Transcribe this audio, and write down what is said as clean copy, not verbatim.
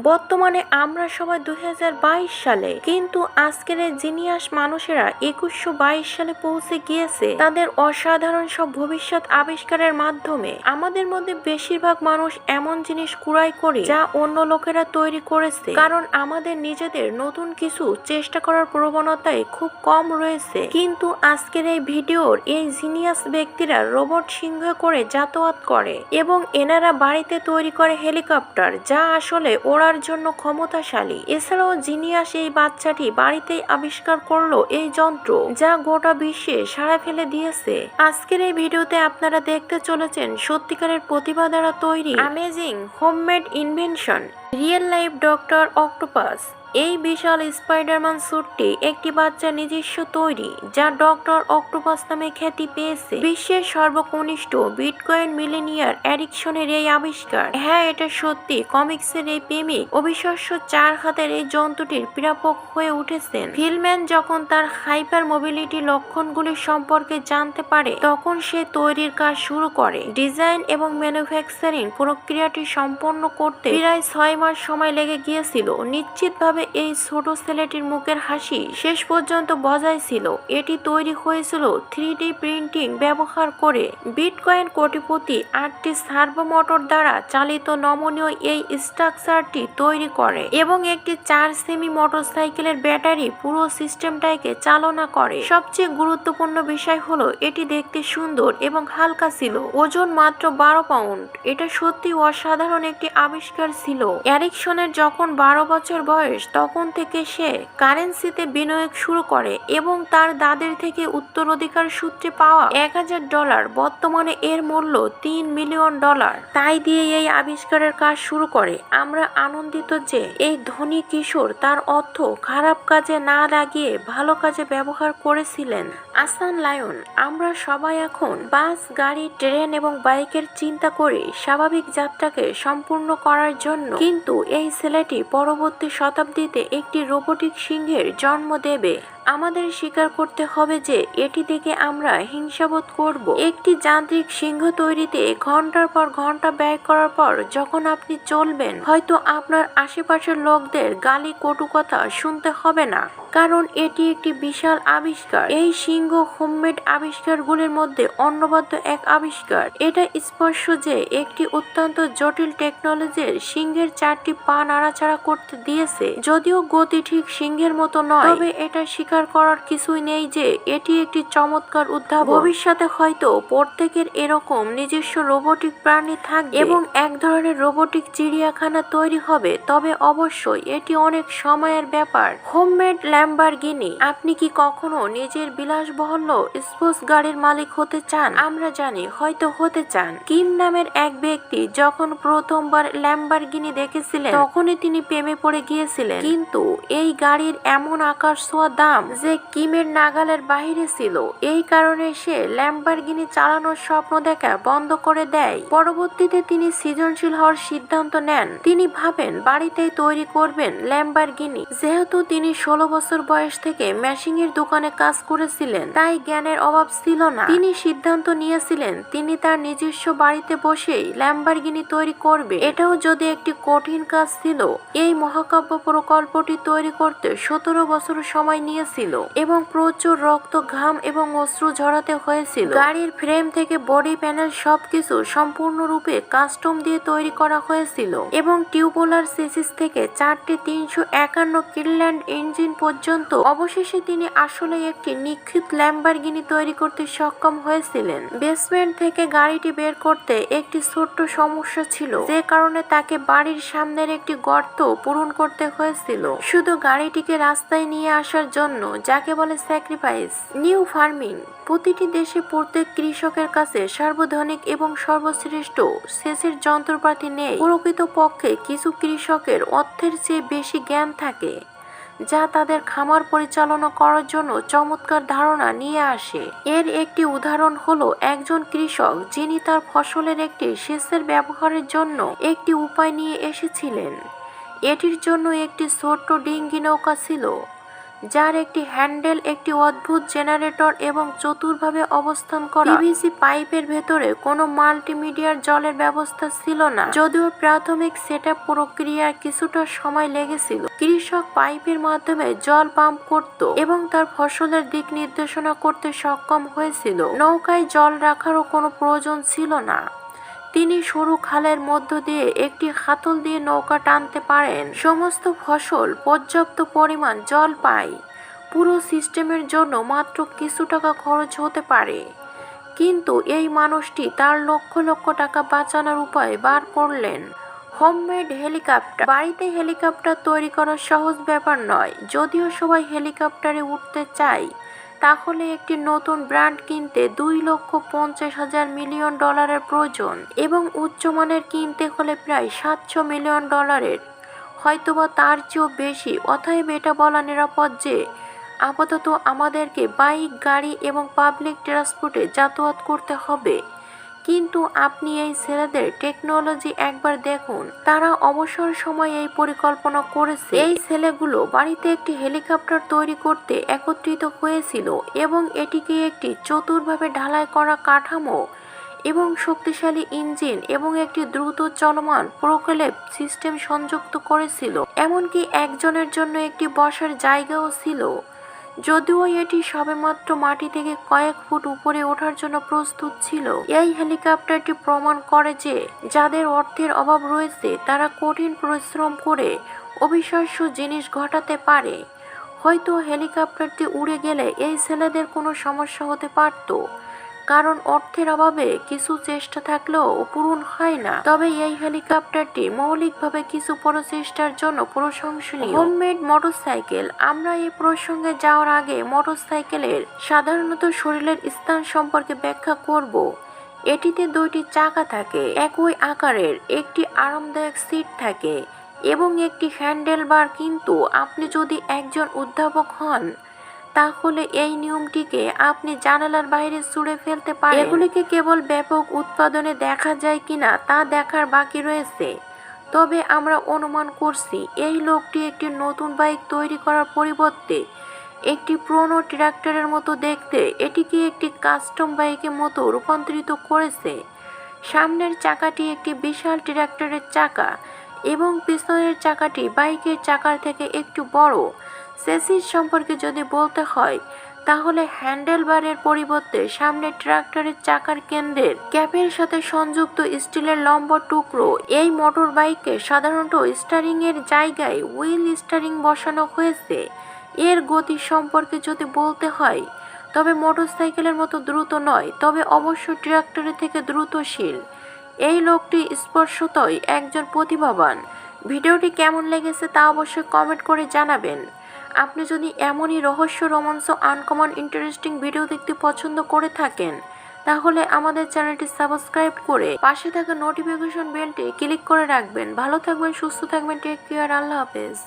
বর্তমানে আমরা সবাই 2022 সালে, কিন্তু আজকের এই জিনিয়াস মানুষেরা 2122 সালে পৌঁছে গিয়েছে তাদের অসাধারণ সব ভবিষ্যৎ আবিষ্কারের মাধ্যমে। আমাদের মধ্যে বেশিরভাগ মানুষ এমন জিনিস কুড়াই করে যা অন্য লোকেরা তৈরি করেছে, কারণ আমাদের নিজেদের নতুন কিছু চেষ্টা করার প্রবণতাই খুব কম রয়েছে। কিন্তু আজকের এই ভিডিওর এই জিনিয়াস ব্যক্তিরা রোবট সিংহ করে যাতায়াত করে এবং এনারা বাড়িতে তৈরি করে হেলিকপ্টার যা আসলে ওড়ার জন্য ক্ষমতাশালী। এছাড়াও জিনিয়াস এই বাচ্চাটি বাড়িতেই আবিষ্কার করলো এই যন্ত্র যা গোটা বিশ্বে সাড়া ফেলে দিয়েছে। আজকের এই ভিডিওতে আপনারা দেখতে চলেছেন সত্যিকারের প্রতিভা দ্বারা তৈরি amazing homemade invention real life doctor octopus. এই বিশাল স্পাইডারম্যান স্যুটটি একটি বাচ্চা নিজস্ব তৈরি যা ডক্টর অক্টোপাস নামে খ্যাতি পেয়েছে। বিশ্বের সর্বকনিষ্ঠ বিটকয়েন মিলেনিয়ার এরিকসনের এই আবিষ্কার। হ্যাঁ, এটা সত্যি। কমিক্সের এই প্রেমিক অবিশ্বাস্য 4 হাতের এই যন্ত্রটির প্রাপক হয়ে উঠেছেন। ফিলম্যান যখন তার হাইপার মোবিলিটি লক্ষণগুলি সম্পর্কে জানতে পারে তখন সে তৈরির কাজ শুরু করে। ডিজাইন এবং ম্যানুফ্যাকচারিং প্রক্রিয়াটি সম্পন্ন করতে প্রায় 6 মাস সময় লেগে গিয়েছিল। নিশ্চিতভাবে এই ছোট ছেলেটির মুখের হাসি শেষ পর্যন্ত বজায় ছিল। এটি তৈরি হয়েছিল 3D প্রিন্টিং ব্যবহার করে। বিটকয়েন কোটিপতি 8টি সার্ভো মোটর দ্বারা চালিত নমনীয় এই স্ট্রাকচারটি তৈরি করে এবং একটি 4 সেমি মোটরসাইকেলের ব্যাটারি পুরো সিস্টেমটাকে চালনা করে। সবচেয়ে গুরুত্বপূর্ণ বিষয় হলো এটি দেখতে সুন্দর এবং হালকা ছিল। ওজন মাত্র 12 পাউন্ড। এটা সত্যি অসাধারণ একটি আবিষ্কার ছিল। এরিকসনের যখন 12 বছর বয়স তখন থেকে সে কারেন্সিতে বিনিয়োগ শুরু করে এবং তার দাদির থেকে উত্তরাধিকার সূত্রে পাওয়া $1000, বর্তমানে এর মূল্য $3 মিলিয়ন, তাই দিয়ে এই আবিষ্কারের কাজ শুরু করে। আমরা আনন্দিত যে এই ধনী কিশোর তার অর্থ খারাপ কাজে না লাগিয়ে ভালো কাজে ব্যবহার করেছিলেন। আসান লায়ন। আমরা সবাই এখন বাস, গাড়ি, ট্রেন এবং বাইকের চিন্তা করি স্বাভাবিক যাত্রাকে সম্পূর্ণ করার জন্য, কিন্তু এই ছেলেটি পরবর্তী শতাব্দীতে একটি রোবোটিক সিংহের জন্ম দেবে। আমাদের স্বীকার করতে হবে যে এটি দেখে আমরা হিংসাবোধ করব। একটি যান্ত্রিক সিংহ তৈরিতে ঘন্টার পর ঘন্টা ব্যয় করার পর যখন আপনি চলবেন, হয়তো আপনার আশেপাশের লোকদের গালি কটুকথা শুনতে হবে না, কারণ এটি একটি বিশাল আবিষ্কার। এই সিংহ হোমমেড আবিষ্কারগুলির মধ্যে অনবদ্য এক আবিষ্কার। এটা স্পষ্ট যে একটি অত্যন্ত জটিল টেকনোলজির সিংহের 4টি পা নাড়াচাড়া করতে দিয়েছে। যদিও গতি ঠিক সিংহের মতো নয়, তবে এটা স্বীকার করার কিছুই নেই যে এটি একটি চমৎকার উদ্ভাবন। ভবিষ্যতে হয়তো প্রত্যেকের এরকম নিজস্ব রোবোটিক প্রাণী থাকবে এবং এক ধরনের রোবোটিক চিড়িয়াখানা তৈরি হবে, তবে অবশ্যই এটি অনেক সময়ের ব্যাপার। Homemade Lamborghini. আপনি কি কখনো নিজের বিলাসবহুল স্পোর্টস গাড়ির মালিক হতে চান? আমরা জানি হয়তো হতে চান। কিম নামের এক ব্যক্তি যখন প্রথমবার ল্যাম্বরগিনি দেখেছিলেন তখনই তিনি প্রেমে পড়ে গিয়েছিলেন, কিন্তু এই গাড়ির এমন আকাশ ছোঁয়া দাম যে কিমের নাগালের বাহিরে ছিল। এই কারণে সে ল্যাম্বরগিনি চালানোর স্বপ্ন দেখা বন্ধ করে দেয়। পরবর্তীতে তিনি সৃজনশীল হওয়ার সিদ্ধান্ত নেন। তিনি ভাবেন বাড়িতেই তৈরি করবেন ল্যাম্বরগিনি। যেহেতু তিনি 16 বছর বয়স থেকে মেশিনের দোকানে কাজ করেছিলেন, তাই জ্ঞানের অভাব ছিল না। তিনি সিদ্ধান্ত নিয়েছিলেন তিনি তার নিজস্ব বাড়িতে বসেই ল্যাম্বরগিনি তৈরি করবে। এটাও যদি একটি কঠিন কাজ ছিল। এই মহাকাব্য প্রকল্পটি তৈরি করতে 17 বছর সময় নিয়েছিল এবং প্রচুর রক্ত, ঘাম এবং অশ্রু ঝরাতে হয়েছিল। গাড়ির ফ্রেম থেকে বডি প্যানেল সবকিছু সম্পূর্ণরূপে কাস্টম দিয়ে তৈরি করা হয়েছিল এবং টিউবুলার চেসিস থেকে 4টি 351 কিলোল্যান্ড ইঞ্জিন পর্যন্ত। অবশেষে তিনি আসলে একটি নিখুঁত ল্যাম্বরগিনি তৈরি করতে সক্ষম হয়েছিলেন। বেসমেন্ট থেকে গাড়িটি বের করতে একটি ছোট্ট সমস্যা ছিল, যে কারণে তাকে বাড়ির সামনের একটি গর্ত পূরণ করতে হয়েছিল শুধু গাড়িটিকে রাস্তায় নিয়ে আসার জন্য, যাকে বলে স্যাক্রিফাইস। New farming. প্রতিটি দেশে প্রত্যেক কৃষকের কাছে সার্বজনীন এবং সর্বশ্রেষ্ঠ সেচের যন্ত্রপাতি নেই। প্রকৃতপক্ষে কিছু কৃষকের অর্থের চেয়ে বেশি জ্ঞান থাকে যা তাদের খামার পরিচালনা করার জন্য চমৎকার ধারণা নিয়ে আসে। এর একটি উদাহরণ হলো একজন কৃষক যিনি তার ফসলের একটি সেচের ব্যবহারের জন্য একটি উপায় নিয়ে এসেছিলেন। এটির জন্য একটি ছোট্ট ডিঙ্গি নৌকা ছিল যার একটি হ্যান্ডেল, একটি অদ্ভুত জেনারেটর এবং চতুরভাবে অবস্থান করা পিভিসি পাইপের ভেতরে কোনো মাল্টিমিডিয়ার জলের ব্যবস্থা ছিল না। যদিও প্রাথমিক সেটআপ প্রক্রিয়ার কিছুটা সময় লেগেছিল, কৃষক পাইপের মাধ্যমে জল পাম্প করত এবং তার ফসলের দিক নির্দেশনা করতে সক্ষম হয়েছিল। নৌকায় জল রাখারও কোনো প্রয়োজন ছিল না। তিনি সরু খালের মধ্য দিয়ে একটি হাতল দিয়ে নৌকা টানতে পারেন। সমস্ত ফসল পর্যাপ্ত পরিমাণ জল পায়। পুরো সিস্টেমের জন্য মাত্র কিছু টাকা খরচ হতে পারে, কিন্তু এই মানুষটি তার লক্ষ লক্ষ টাকা বাঁচানোর উপায় বার করলেন। Homemade helicopter. বাড়িতে হেলিকপ্টার তৈরি করা সহজ ব্যাপার নয়। যদিও সবাই হেলিকপ্টারে উঠতে চায়, তাহলে একটি নতুন ব্র্যান্ড কিনতে $2,50,000,000,000 প্রয়োজন এবং উচ্চমানের কিনতে হলে প্রায় $700 মিলিয়ন, হয়তোবা তার চেয়েও বেশি। অতএব এটা বলা নিরাপদ যে আপাতত আমাদেরকে বাইক, গাড়ি এবং পাবলিক ট্রান্সপোর্টে যাতায়াত করতে হবে। কিন্তু আপনি এই ছেলেদের টেকনোলজি একবার দেখুন। তারা অবসর সময়ে এই পরিকল্পনা করেছে। এই ছেলেগুলো বাড়িতে একটি হেলিকপ্টার তৈরি করতে একত্রিত হয়েছিল এবং এটিকে একটি চতুরভাবে ঢালাই করা কাঠামো এবং শক্তিশালী ইঞ্জিন এবং একটি দ্রুত চলমান প্রোপেলার সিস্টেম সংযুক্ত করেছিল। এমনকি একজনের জন্য একটি বসার জায়গাও ছিল। যদিও এটি সবেমাত্র মাটি থেকে কয়েক ফুট উপরে ওঠার জন্য প্রস্তুত ছিল। এই হেলিকপ্টারটি প্রমাণ করে যে যাদের অর্থের অভাব রয়েছে তারা কঠিন পরিশ্রম করে অবিশ্বাস্য জিনিস ঘটাতে পারে। হয়তো হেলিকপ্টারটি উড়ে গেলে এই ছেলেদের কোনো সমস্যা হতে পারত, কারণ অর্থের অভাবে কিছু চেষ্টা থাকলেও পূরণ হয় না। তবে এই হেলিকপ্টারটি মৌলিকভাবে কিছু প্রচেষ্টার জন্য প্রশংসনীয়। Homemade motorcycle. আমরা এই প্রসঙ্গে যাওয়ার আগে মোটরসাইকেলের সাধারণত শরীরের স্থান সম্পর্কে ব্যাখ্যা করব। এটিতে দুইটি চাকা থাকে, একই আকারের, একটি আরামদায়ক সিট থাকে এবং একটি হ্যান্ডেলবার। কিন্তু আপনি যদি একজন উদ্ভাবক হন, তাহলে এই নিয়মটিকে আপনি জানালার বাইরে ছুঁড়ে ফেলতে পারেন। এগুলিকে কেবল ব্যাপক উৎপাদনে দেখা যায় কিনা তা দেখার বাকি রয়েছে। তবে আমরা অনুমান করছি এই লোকটি একটি নতুন বাইক তৈরি করার পরিবর্তে একটি পুরনো ট্রাক্টরের মতো দেখতে এটিকে একটি কাস্টম বাইকের মতো রূপান্তরিত করেছে। সামনের চাকাটি একটি বিশাল ট্রাক্টরের চাকা এবং পিছনের চাকাটি বাইকের চাকার থেকে একটু বড়। চেসিস সম্পর্কে যদি বলতে হয়, তাহলে হ্যান্ডেলবারের পরিবর্তে সামনে ট্রাক্টরের চাকার কেন্দ্রের ক্যাপের সাথে সংযুক্ত স্টিলের লম্বা টুকরো। এই মোটর বাইকে সাধারণত স্টিয়ারিং এর জায়গায় হুইল স্টিয়ারিং বসানো হয়েছে। এর গতি সম্পর্কে যদি বলতে হয়, তবে মোটরসাইকেলের মতো দ্রুত নয়, তবে অবশ্য ট্রাক্টরের থেকে দ্রুতশীল। এই লোকটি স্পষ্টতই একজন প্রতিভাবান। ভিডিওটি কেমন লেগেছে তা অবশ্যই কমেন্ট করে জানাবেন। আপনি যদি এমনই রহস্য, রোমাঞ্চ, আনকমন, ইন্টারেস্টিং ভিডিও দেখতে পছন্দ করে থাকেন, তাহলে আমাদের চ্যানেলটি সাবস্ক্রাইব করে পাশে থাকা নোটিফিকেশন বেলটি ক্লিক করে রাখবেন। ভালো থাকবেন, সুস্থ থাকবেন, টেক কেয়ার, আল্লাহ হাফেজ।